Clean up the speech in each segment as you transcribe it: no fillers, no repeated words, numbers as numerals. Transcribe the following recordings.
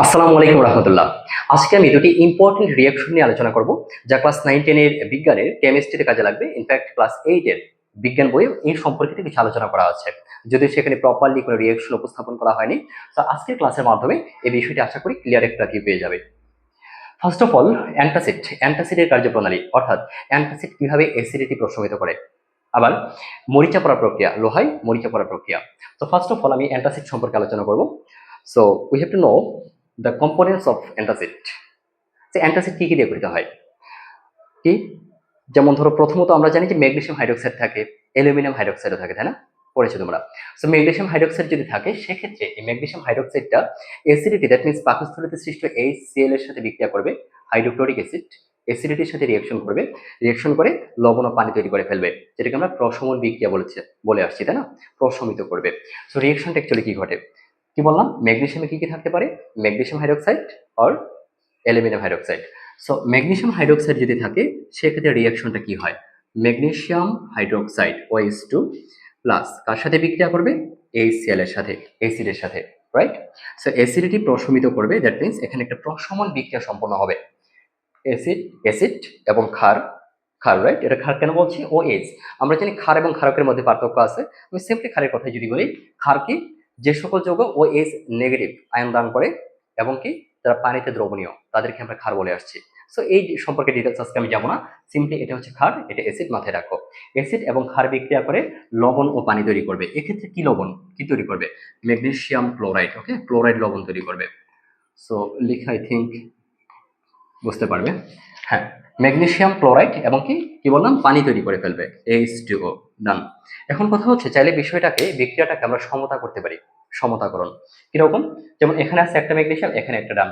আসসালামু আলাইকুম রহমতুল্লাহ। আজকে আমি দুটি ইম্পর্টেন্ট রিয়াকশন নিয়ে আলোচনা করব, যা ক্লাস 9-10 এর বিজ্ঞানের কেমিস্ট্রিতে কাজে লাগবে। ইনফ্যাক্ট ক্লাস 8 এর বিজ্ঞান বইয়ে এই সম্পর্কিত কিছু আলোচনা করা আছে, যদিও সেখানে প্রপারলি কোনো রিয়াকশন উপস্থাপন করা হয়নি। তো আজকের ক্লাসের মাধ্যমে এই বিষয়টি আশা করি ক্লিয়ার একটা কি পেয়ে যাবে। ফার্স্ট অফ অল, অ্যান্টাসিডের কার্যপ্রণালী, অর্থাৎ অ্যান্টাসিড কিভাবে অ্যাসিডিটি প্রশমিত করে। আবার মরিচা পড়া প্রক্রিয়া, লোহায় মরিচা পড়া প্রক্রিয়া। তো ফার্স্ট অফ অল আমি অ্যান্টাসিড সম্পর্কে আলোচনা করব। So we have to know the components of antacid. যে অ্যান্টাসিড কি কি দিয়ে গঠিত হয়, কি যেমন ধরো প্রথমত আমরা জানি যে ম্যাগনেসিয়াম হাইড্রোক্সাইড থাকে, অ্যালুমিনিয়াম হাইড্রোক্সাইডও থাকে, তাই না? পড়েছো তোমরা। সো ম্যাগনেসিয়াম হাইড্রোক্সাইড যদি থাকে, সেক্ষেত্রে এই ম্যাগনেসিয়াম হাইড্রোক্সাইডটা অ্যাসিডিটি, দ্যাট মিন্স পাকস্থলীতে সৃষ্ট HCl এর সাথে বিক্রিয়া করবে, হাইড্রোক্লোরিক অ্যাসিড অ্যাসিডিটির সাথে রিঅ্যাকশন করবে, রিঅ্যাকশন করে লবণ ও পানি তৈরি করে ফেলবে, যেটাকে আমরা প্রশমন বিক্রিয়া বলে আসছি, তাই না? প্রশমিত করবে। সো রিঅ্যাকশনটা অ্যাকচুয়ালি কি ঘটে, কি বললাম? ম্যাগনেসিয়ামে কি কি থাকতে পারে? ম্যাগনেসিয়াম হাইড্রোক্সাইড আর aluminium hydroxide. So magnesium hydroxide যদি থাকে, সেক্ষেত্রে রিঅ্যাকশনটা কি হয়? ম্যাগনেসিয়াম হাইড্রোক্সাইড OH2 প্লাস কার সাথে বিক্রিয়া করবে? HCl এর সাথে, অ্যাসিডের সাথে, রাইট? সো অ্যাসিডিটি প্রশমিত করবে, দ্যাট মিন্স এখানে একটা প্রশমন বিক্রিয়া সম্পন্ন হবে। অ্যাসিড অ্যাসিড এবং ক্ষার, ক্ষার, রাইট? এটা ক্ষার কেন বলছি? OH। আমরা জানি ক্ষার এবং ক্ষারকের মধ্যে পার্থক্য আছে। আমি সিম্পলি ক্ষারের কথাই যদি বলি, ক্ষার কি? যে সকল যৌগ OH নেগেটিভ আয়ন দান করে এবং কি যারা পানিতে দ্রবণীয়, তাদেরকে আমরা ক্ষার বলে আসছি। সো এই সম্পর্কে ডিটেলস আজকে আমি যাবো না, সিম্পলি এটা হচ্ছে ক্ষার, এটা অ্যাসিড, মাথায় রাখো। অ্যাসিড এবং ক্ষার বিক্রিয়া করে লবণ ও পানি তৈরি করবে। এক্ষেত্রে কি লবণ কি তৈরি করবে? ম্যাগনেসিয়াম ক্লোরাইড, ওকে, ক্লোরাইড লবণ তৈরি করবে। সো লিখে আই থিঙ্ক বুঝতে পারবে। হ্যাঁ, ম্যাগনেসিয়াম ক্লোরাইড এবং কি কি বললাম, পানি তৈরি করে ফেলবে, H2O। ডান। এখন কথা হচ্ছে, চাইলে বিষয়টাকে, বিক্রিয়াটাকে আমরা সমতা করতে পারি, সমতাকরণ। কিরকম? যেমন এখানে আছে একটা ম্যাগনেসিয়াম, এখানে একটা ডান।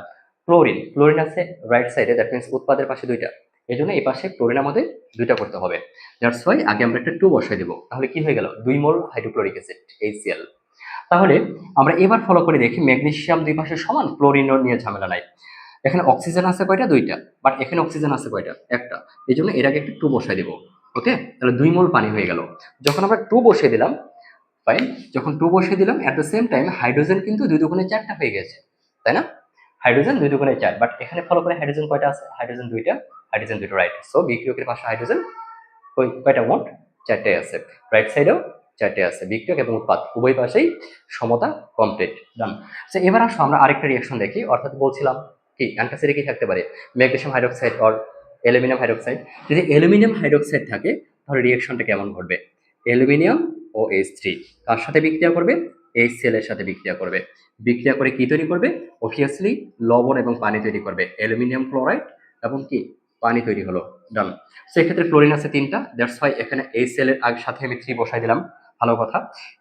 ক্লোরিন, ক্লোরিন আছে রাইট সাইডে, দ্যাট মিন্স উৎপাদের পাশে দুইটা, এই জন্য এই পাশে ক্লোরিন আমাদের দুইটা করতে হবে। দ্যাটস ওয়াই আগে আমরা একটা 2 বসাই দেবো, তাহলে কি হয়ে গেল? 2 মোল হাইড্রোক্লোরিক অ্যাসিড, HCl। তাহলে আমরা এবার ফলো করে দেখি, ম্যাগনেসিয়াম দুই পাশে সমান, ক্লোরিন নিয়ে ঝামেলা নাই। এখানে অক্সিজেন আছে কয়টা? দুইটা। বাট এখানে অক্সিজেন আছে কয়টা? একটা। এই জন্য এর আগে একটা 2 বসাই দিব। ওকে, তাহলে 2 মোল পানি হয়ে গেল। যখন আমরা 2 বসিয়ে দিলাম, ফাইন, যখন 2 বসিয়ে দিলাম, at the same time hydrogen কিন্তু 2 দুগুণে 4টা হয়ে গেছে, তাই না? হাইড্রোজেন 2 দুগুণে 4, বাট এখানে ফলো করে হাইড্রোজেন কয়টা আছে? হাইড্রোজেন দুইটা, হাইড্রোজেন দুটো, রাইট। সো বিক্রিয়কের পাশে হাইড্রোজেন ওই কয়টা? মোট 4টাই আছে। রাইট সাইডেও 4টে আছে। বিক্রিয়ক এবং উৎপাদ উভয় পাশেই সমতা কমপ্লিট। ডান। সো এবার আসো আমরা আরেকটা রিঅ্যাকশন দেখি, অর্থাৎ বলছিলাম কি অ্যান্টাসিডে কি থাকতে পারে? Magnesium hydroxide or aluminium hydroxide. যদি অ্যালুমিনিয়াম হাইড্রোক্সাইড থাকে, তাহলে রিঅ্যাকশনটা কেমন ঘটবে? অ্যালুমিনিয়াম ও H3 কার সাথে বিক্রিয়া করবে? HCl এর সাথে বিক্রিয়া করবে। বিক্রিয়া করে কি তৈরি করবে? অবভিয়াসলি লবণ এবং পানি তৈরি করবে, অ্যালুমিনিয়াম ক্লোরাইড এবং কি পানি তৈরি হলো। ডান। সেক্ষেত্রে ক্লোরিন আছে 3টা, দ্যাটস ওয়াই এখানে HCl এর সাথে আমি 3 বসাই দিলাম। ভালো কথা।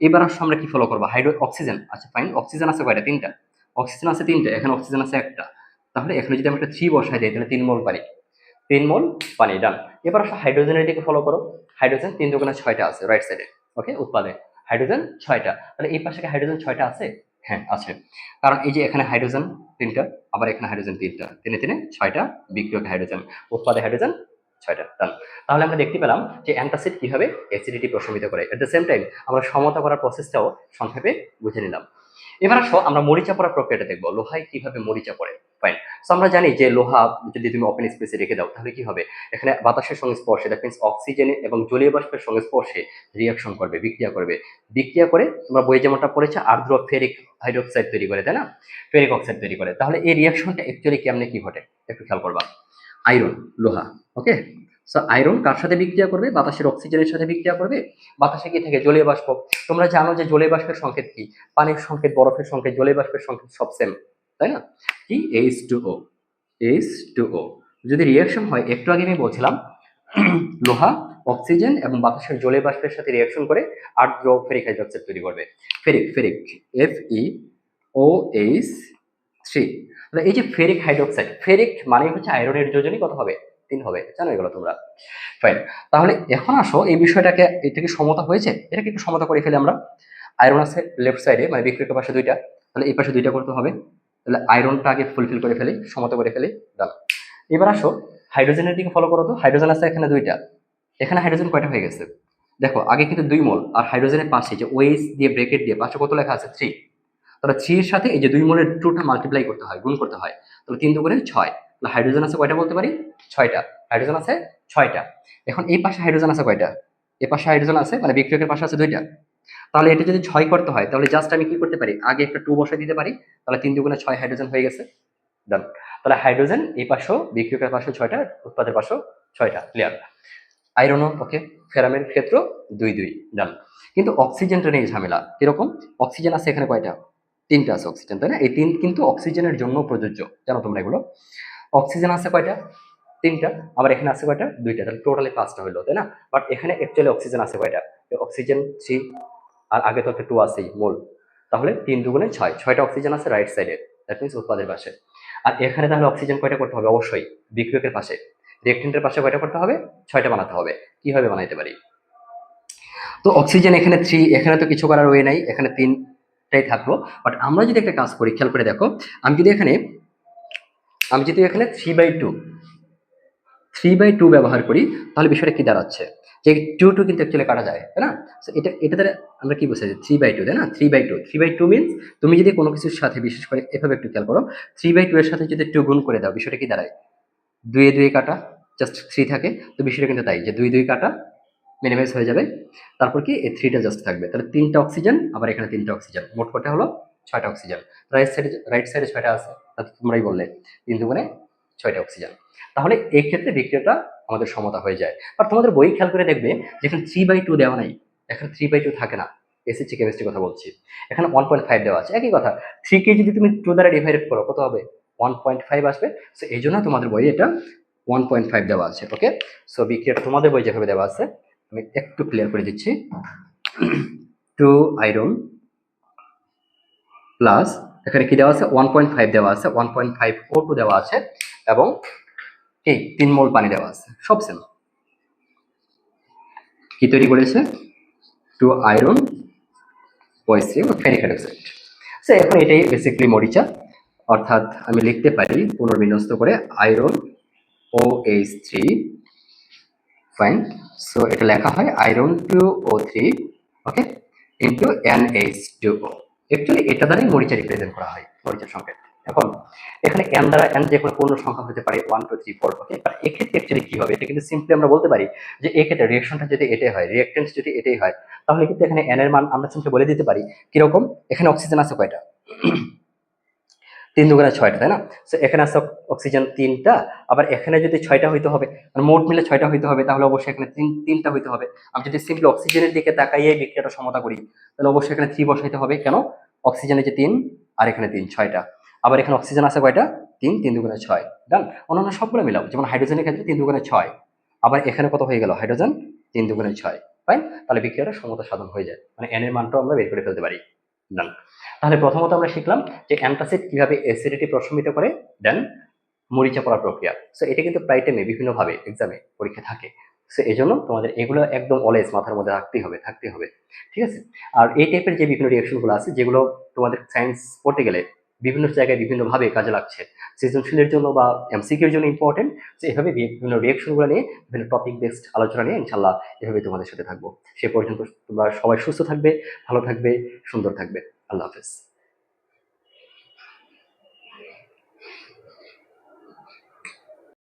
এবার আসলে আমরা কি ফলো করবো? অক্সিজেন, আচ্ছা ফাইন, অক্সিজেন আছে কয়টা? 3টা। অক্সিজেন আছে 3টা, এখানে অক্সিজেন আছে একটা। তাহলে এখানে যদি আমরা একটা 3 বসাই দিই, তাহলে 3 মোল পানি, 3 মোল পানি। ডান। এবার আসলে হাইড্রোজেনের দিকে ফলো করো। হাইড্রোজেন 3 দুগুণে 6টা আছে রাইট সাইডে, ওকে, উৎপাদে হাইড্রোজেন 6টা। তাহলে এই পাশে কি হাইড্রোজেন 6টা আছে? হ্যাঁ আছে, কারণ এই যে এখানে হাইড্রোজেন 3টা, আবার এখানে হাইড্রোজেন 3টা, 3 3 6টা, বিক্রিয়ক হাইড্রোজেন, উৎপাদে হাইড্রোজেন 6টা। ডান। তাহলে আমরা দেখতে পেলাম যে অ্যান্টাসিড কিভাবে অ্যাসিডিটি প্রশমিত করে। এট দ্য সেম টাইম আমরা সমতা করার প্রসেসটাও সংক্ষেপে বুঝে নিলাম। এবার আসো আমরা মরিচা পড়ার প্রক্রিয়াটা দেখবো, লোহায় কিভাবে মরিচা পড়ে। ফাইন। সো আমরা জানি যে লোহা যদি তুমি ওপেন স্পেসে রেখে দাও, তাহলে কি হবে? এখানে বাতাসের সংস্পর্শে, দ্যাট মিন্স অক্সিজেন এবং জলীয় বাষ্পের সংস্পর্শে রিঅ্যাকশন করবে, বিক্রিয়া করবে। বিক্রিয়া করে তোমরা বইয়ে যেমনটা পড়েছে, আর্দ্র ফেরিক হাইড্রোক্সাইড তৈরি করে, তাই না? ফেরিক অক্সাইড তৈরি করে। তাহলে এই রিঅ্যাকশনটা অ্যাকচুয়ালি কেমনে কি ঘটে একটু খেয়াল করবা। আয়রন, লোহা, ওকে। সো আয়রন কার সাথে বিক্রিয়া করবে? বাতাসের অক্সিজেনের সাথে বিক্রিয়া করবে। বাতাসে কি থাকে? জলীয় বাষ্প। তোমরা জানো যে জলীয় বাষ্পের সংকেত কি? পানির সংকেত, বরফের সংকেত, জলীয় বাষ্পের সংকেত সব সেম, তাই না? কি? H2O, H2O। যদি রিঅ্যাকশন হয়, একটু আগে আমি বলছিলাম লোহা অক্সিজেন এবং বাতাসের জলীয় বাষ্পের সাথে রিঅ্যাকশন করে আর্দ্র ফেরিক হাইড্রোক্সাইড তৈরি করবে। Ferric, ferric, FeOH3। তাহলে এই যে ফেরিক হাইড্রোক্সাইড, ফেরিক মানে হচ্ছে আয়রনের যোজনী, কত হবে? 3 হবে, জানো এগুলো তোমরা। ফাইন। তাহলে এখন আসো এই বিষয়টাকে, এটা কি সমতা হয়েছে? এটাকে একটু সমতা করে ফেলে আমরা। আয়রন আছে লেফট সাইডে, মানে বিক্রিয়কের পাশে 2টা, তাহলে এই পাশে 2টা করতে হবে। তাহলে আয়রনটা আগে ফুলফিল করে ফেলি, সমতা করে ফেলি। ডান। এবার আসো হাইড্রোজেনের দিকে ফলো করো তো। হাইড্রোজেন আছে এখানে 2টা, এখানে হাইড্রোজেন কয়টা হয়ে গেছে? দেখো আগে কিন্তু 2 মোল, আর হাইড্রোজেনের পাশে যে OH দিয়ে ব্রেকেট দিয়ে পাশে কত লেখা আছে? 3। তাহলে 3 এর সাথে এই যে 2 মোলের 2টা মাল্টিপ্লাই করতে হয়, গুণ করতে হয়। তাহলে 3 দুগুণে 6। তাহলে হাইড্রোজেন আছে কয়টা বলতে পারি? 6টা। হাইড্রোজেন আছে 6টা। এখন এই পাশে হাইড্রোজেন আছে কয়টা? এই পাশে হাইড্রোজেন আছে, মানে বিক্রিয়কের পাশে আছে 2টা। তাহলে এটা যদি 6 করতে হয় তাহলে জাস্ট আমি কি করতে পারি? আগে একটা 2 বসাই দিতে পারি। তাহলে 3 দুগুণে 6 হাইড্রোজেন হয়ে গেছে। ডান। তাহলে হাইড্রোজেন এই পাশেও, বিক্রিয়কের পাশেও 6টা, উৎপাদের পাশেও 6টা। ক্লিয়ার? আয়রনও ওকে, ফেরামের ক্ষেত্র 2 2। ডান। কিন্তু অক্সিজেনটা নেই ঝামেলা। কিরকম? অক্সিজেন আছে এখানে কয়টা? 3টা আছে অক্সিজেন, তাই না? এই 3 কিন্তু অক্সিজেনের জন্য প্রযোজ্য, জানো তোমরা এগুলো। অক্সিজেন আছে কয়টা? 3টা। আবার এখানে আছে কয়টা? 2টা। তাহলে টোটালি 5টা হলো, তাই না? বাট এখানে অ্যাকচুয়ালি অক্সিজেন আছে কয়টা? অক্সিজেন 3, আর আগে তো একটা 2 আছেই মোল। তাহলে 3 দুগুণে 6, 6টা অক্সিজেন আছে রাইট সাইডে, দ্যাট মিন্স উৎপাদের পাশে। আর এখানে তাহলে অক্সিজেন কয়টা করতে হবে? অবশ্যই বিক্রিয়কের পাশে, রিয়েক্টেন্টের পাশে কয়টা করতে হবে? 6টা বানাতে হবে। কিভাবে বানাইতে পারি? তো অক্সিজেন এখানে 3, এখানে তো কিছু করার ওয়ে নাই, এখানে 3টাই থাকলো। বাট আমরা যদি একটা কাজ করি, খেয়াল করে দেখো, আমি যদি এখানে 3/2 ব্যবহার করি, তাহলে বিষয়টা কি দাঁড়াচ্ছে? যে 2 কিন্তু অ্যাকচুয়ালি কাটা যায়, তাই না? সো এটা দ্বারা আমরা কি বুঝাই? 3/2, তাই না? 3/2 মিন্স তুমি যদি কোনো কিছুর সাথে, বিশেষ করে এভাবে একটু খেয়াল করো, 3/2 এর সাথে যদি 2 গুণ করে দাও, বিষয়টা কি দাঁড়ায়? 2 এ 2 কাটা, জাস্ট 3 থাকে। তো বিষয়টা কিন্তু তাই, যে 2 2 কাটা মিনিমাইজ হয়ে যাবে। তারপর কি এই 3টা জাস্ট থাকবে। তাহলে 3টা অক্সিজেন, আবার এখানে 3টা অক্সিজেন, মোট কয়টা হলো? 6টা অক্সিজেন। রাইট সাইডে 6টা আছে, তোমরাই বললে 3 দুগুণে 6টা অক্সিজেন। তাহলে এই ক্ষেত্রে বিক্রিয়াটা আমাদের সমতা হয়ে যায়। আর তোমাদের বই খেয়াল করে দেখবে, যেখানে 3/2 দেওয়া নাই, এখানে 3/2 থাকে না। এসএসসি কেমিস্ট্রি কথা বলছি। এখানে 1.5 দেওয়া আছে, একই কথা। 3 কে যদি তুমি 2 দ্বারা ডিভাইড করো, কত হবে? 1.5 আসবে। সো এই জন্য তোমাদের বই এটা 1.5 দেওয়া আছে। ওকে, সো বিক্রিয়াটা তোমাদের বই যেভাবে দেওয়া আছে, আমি একটু ক্লিয়ার করে দিচ্ছি। 2 আয়রন প্লাস, এখানে কি দেওয়া আছে? 1.5 দেওয়া আছে, 1.5 O2 দেওয়া আছে, এবং কি 3 মোল পানি দেওয়া আছে, সব সেম। কি তৈরি করেছে? 2 আয়রন OH3 বা ফেরিক হাইড্রোক্সাইড। সো এখন এটাই বেসিক্যালি মরিচা, অর্থাৎ আমি লিখতে পারি পুনর্বিন্যস্ত করে আয়রন OH3, ফাইন। সো এটা লেখা হয় আয়রন 2O3, ওকে, ইন্টু NH2O। অ্যাকচুয়ালি এটা দ্বারাই মরিচা রিপ্রেজেন্ট করা হয়, মরিচার সংকেত। এখন এখানে n দ্বারা n যে কোনো পূর্ণ সংখ্যা হতে পারে 1 2 3 4, ওকে। বাট এক্ষেত্রে অ্যাকচুয়ালি কি হবে? এটা কিন্তু সিম্পলি আমরা বলতে পারি যে এক্ষেত্রে রিঅ্যাকশনটা যদি এটাই হয়, রিঅ্যাকটেন্স যদি এটাই হয়, তাহলে কিন্তু এখানে n এর মান আমরা সিম্পলি বলে দিতে পারি। কিরকম? এখানে অক্সিজেন আছে কয়টা? 3 দুগুণে 6টা, তাই না? সো এখানে আছে অক্সিজেন 3টা, আবার এখানে যদি 6টা হইতে হবে, মানে মোট মিলে 6টা হইতে হবে, তাহলে অবশ্যই এখানে 3টা হইতে হবে। আমি যদি সিম্পলি অক্সিজেনের দিকে তাকাইয়ে বিক্রিয়াটা সমতা করি, তাহলে অবশ্যই এখানে 3 বসাইতে হবে। কেন? অক্সিজেনে যে 3, আর এখানে 3, 6টা। আবার এখানে অক্সিজেন আছে কয়টা? 3, 3 দুগুণে 6। ডান। অন্যান্য সবগুলো মিলাও, যেমন হাইড্রোজেনের ক্ষেত্রে 3 দুগুণে 6। আবার এখানে কত হয়ে গেল? হাইড্রোজেন 3 দুগুণে 6। ফাইন। তাহলে বিক্রিয়াটা সমতা সাধন হয়ে যায়, মানে n এর মানটাও আমরা বের করে ফেলতে পারি। ডান। তাহলে প্রথমত আমরা শিখলাম যে অ্যান্টাসিড কিভাবে অ্যাসিডিটি প্রশমিত করে, দেন মরিচা পড়ার প্রক্রিয়া। সো এটা কিন্তু প্রায় টাইমে বিভিন্নভাবে এক্সামে পরীক্ষা থাকে। সো এই জন্য তোমাদের এগুলো একদম অলওয়েজ মাথার মধ্যে থাকতেই হবে। ঠিক আছে? আর এই টাইপের যে বিভিন্ন রিঅ্যাকশনগুলো আছে, যেগুলো তোমাদের সায়েন্স পড়তে গেলে বিভিন্ন জায়গায় বিভিন্নভাবে কাজে লাগছে, সৃজনশীলের জন্য বা এমসিকিউর জন্য ইম্পর্টেন্ট। সো এভাবে বিভিন্ন রিঅ্যাকশনগুলো নিয়ে, বিভিন্ন টপিক বেসড আলোচনা নিয়ে ইনশাল্লাহ এভাবে তোমাদের সাথে থাকবো। সে পর্যন্ত তোমরা সবাই সুস্থ থাকবে, ভালো থাকবে, সুন্দর থাকবে। আল্লাহ হাফেজ।